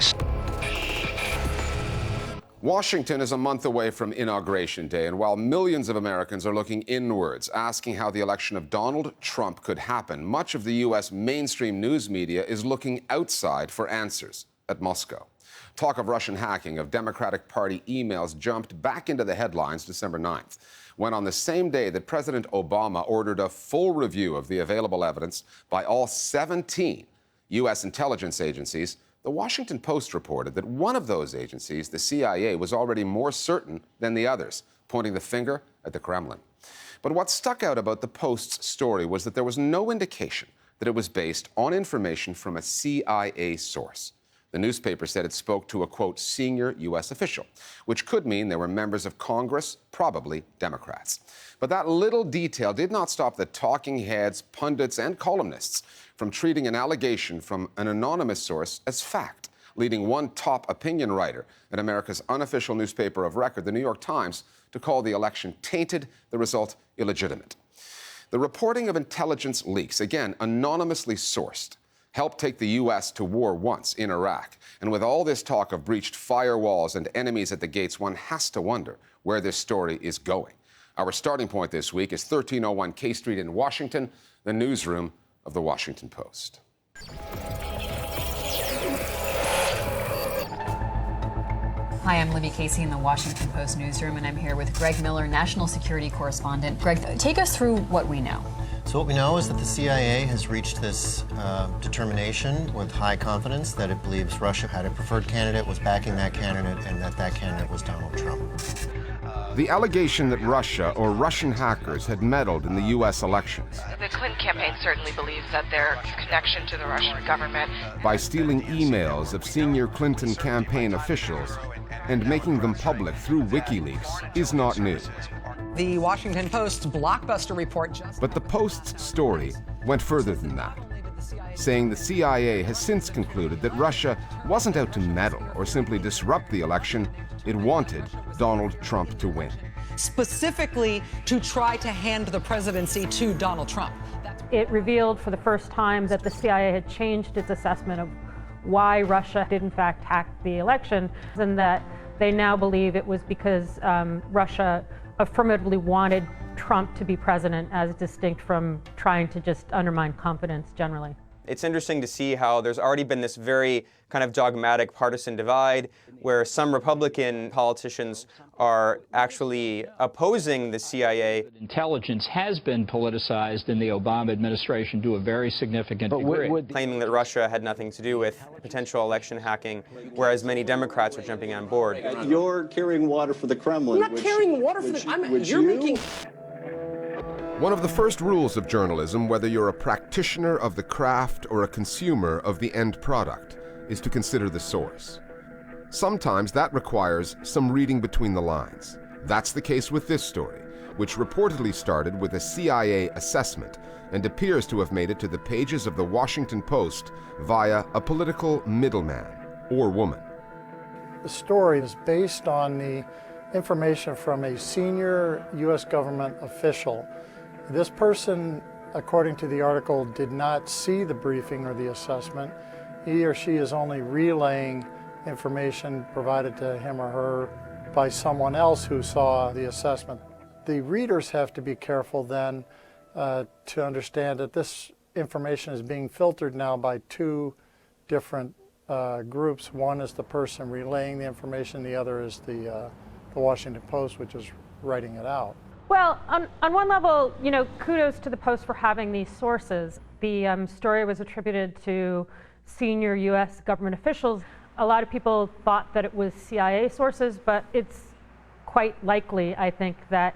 States. Washington is a month away from Inauguration Day, and while millions of Americans are looking inwards, asking how the election of Donald Trump could happen, much of the U.S. mainstream news media is looking outside for answers at Moscow. Talk of Russian hacking of Democratic Party emails jumped back into the headlines December 9th, when on the same day that President Obama ordered a full review of the available evidence by all 17 U.S. intelligence agencies, the Washington Post reported that one of those agencies, the CIA, was already more certain than the others, pointing the finger at the Kremlin. But what stuck out about the Post's story was that there was no indication that it was based on information from a CIA source. The newspaper said it spoke to a, quote, senior U.S. official, which could mean they were members of Congress, probably Democrats. But that little detail did not stop the talking heads, pundits, and columnists from treating an allegation from an anonymous source as fact, leading one top opinion writer at America's unofficial newspaper of record, the New York Times, to call the election tainted, the result illegitimate. The reporting of intelligence leaks, again, anonymously sourced, helped take the U.S. to war once in Iraq. And with all this talk of breached firewalls and enemies at the gates, one has to wonder where this story is going. Our starting point this week is 1301 K Street in Washington, the newsroom of the Washington Post. Hi, I'm Libby Casey in the Washington Post newsroom, and I'm here with Greg Miller, national security correspondent. Greg, take us through what we know. So what we know is that the CIA has reached this determination with high confidence that it believes Russia had a preferred candidate, was backing that candidate, and that that candidate was Donald Trump. The allegation that Russia or Russian hackers had meddled in the U.S. elections. The Clinton campaign certainly believes that their connection to the Russian government. By stealing emails of senior Clinton campaign officials and making them public through WikiLeaks is not new. The Washington Post's blockbuster report But the Post's story went further than that, saying the CIA has since concluded that Russia wasn't out to meddle or simply disrupt the election. It wanted Donald Trump to win. specifically to try to hand the presidency to Donald Trump. It revealed for the first time that the CIA had changed its assessment of why Russia did in fact hack the election, and that they now believe it was because Russia affirmatively wanted Trump to be president, as distinct from trying to just undermine confidence generally. It's interesting to see how there's already been this very kind of dogmatic partisan divide where some Republican politicians are actually opposing the CIA. Intelligence has been politicized in the Obama administration to a very significant degree. Claiming that Russia had nothing to do with potential election hacking, whereas many Democrats are jumping on board. You're carrying water for the Kremlin. I'm not carrying water for the... You're making... One of the first rules of journalism, whether you're a practitioner of the craft or a consumer of the end product, is to consider the source. Sometimes that requires some reading between the lines. That's the case with this story, which reportedly started with a CIA assessment and appears to have made it to the pages of the Washington Post via a political middleman or woman. The story is based on the information from a senior U.S. government official. This person, according to the article, did not see the briefing or the assessment. He or she is only relaying information provided to him or her by someone else who saw the assessment. The readers have to be careful then to understand that this information is being filtered now by two different groups. One is the person relaying the information, the other is the Washington Post, which is writing it out. Well, on one level, you know, kudos to the Post for having these sources. The story was attributed to senior U.S. government officials. A lot of people thought that it was CIA sources, but it's quite likely, I think, that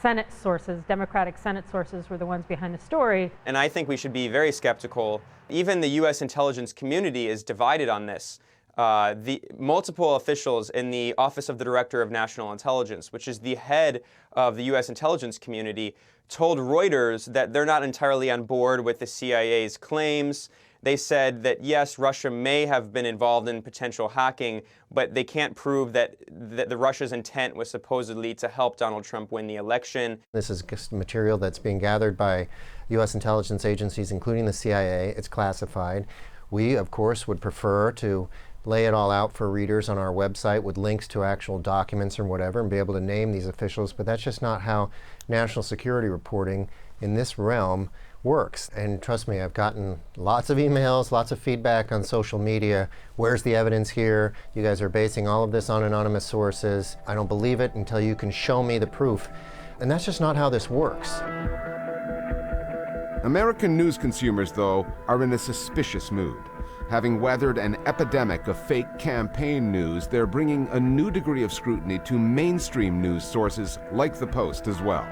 Senate sources, Democratic Senate sources, were the ones behind the story. And I think we should be very skeptical. Even the U.S. intelligence community is divided on this. The multiple officials in the Office of the Director of National Intelligence, which is the head of the U.S. intelligence community, told Reuters that they're not entirely on board with the CIA's claims. They said that, yes, Russia may have been involved in potential hacking, but they can't prove that the Russia's intent was supposedly to help Donald Trump win the election. This is material that's being gathered by U.S. intelligence agencies, including the CIA. It's classified. We, of course, would prefer to lay it all out for readers on our website with links to actual documents or whatever and be able to name these officials, but that's just not how national security reporting in this realm works. And trust me, I've gotten lots of emails, lots of feedback on social media. Where's the evidence here? You guys are basing all of this on anonymous sources. I don't believe it until you can show me the proof. And that's just not how this works. American news consumers, though, are in a suspicious mood. Having weathered an epidemic of fake campaign news, they're bringing a new degree of scrutiny to mainstream news sources like the Post as well.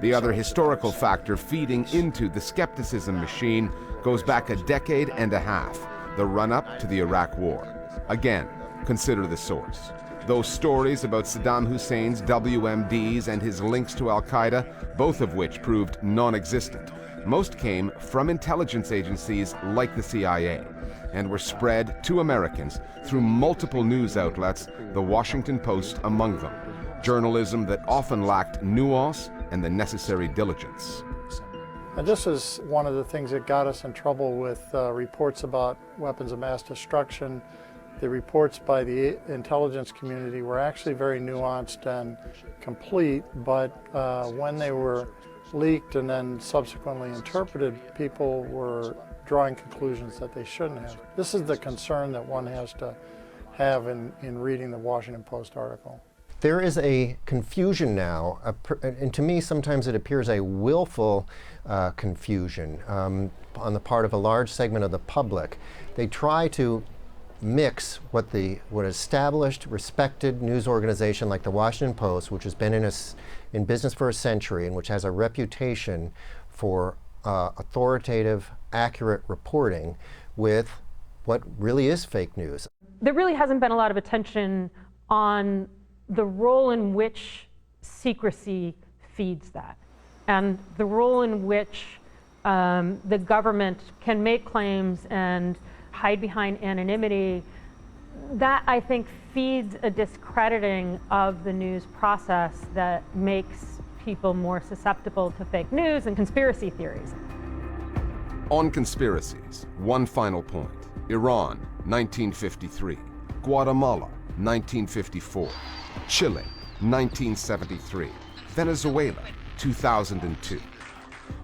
The other historical factor feeding into the skepticism machine goes back a decade and a half, the run-up to the Iraq War. Again, consider the source. Those stories about Saddam Hussein's WMDs and his links to al-Qaeda, both of which proved non-existent, most came from intelligence agencies like the CIA and were spread to Americans through multiple news outlets, the Washington Post among them. Journalism that often lacked nuance and the necessary diligence. And this is one of the things that got us in trouble with reports about weapons of mass destruction. The reports by the intelligence community were actually very nuanced and complete, but when they were leaked and then subsequently interpreted, people were drawing conclusions that they shouldn't have. This is the concern that one has to have in reading the Washington Post article. There is a confusion now, and to me sometimes it appears a willful confusion on the part of a large segment of the public. They try to mix what established, respected news organization like the Washington Post, which has been in business for a century and which has a reputation for authoritative, accurate reporting, with what really is fake news. There really hasn't been a lot of attention on the role in which secrecy feeds that, and the role in which the government can make claims and hide behind anonymity. That, I think, feeds a discrediting of the news process that makes people more susceptible to fake news and conspiracy theories. On conspiracies, one final point. Iran, 1953. Guatemala, 1954. Chile, 1973. Venezuela, 2002.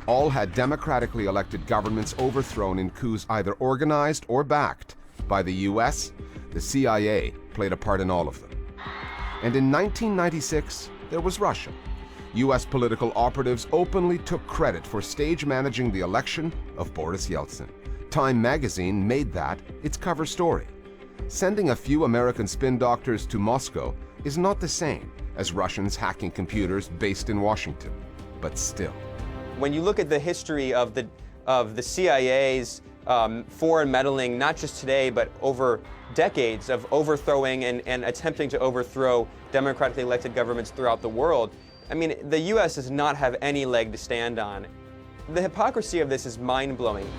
All had democratically elected governments overthrown in coups either organized or backed by the US. The CIA played a part in all of them. And in 1996, there was Russia. US political operatives openly took credit for stage managing the election of Boris Yeltsin. Time magazine made that its cover story. Sending a few American spin doctors to Moscow is not the same as Russians hacking computers based in Washington, but still. When you look at the history of the CIA's foreign meddling, not just today, but over decades of overthrowing and attempting to overthrow democratically elected governments throughout the world, I mean, the U.S. does not have any leg to stand on. The hypocrisy of this is mind-blowing.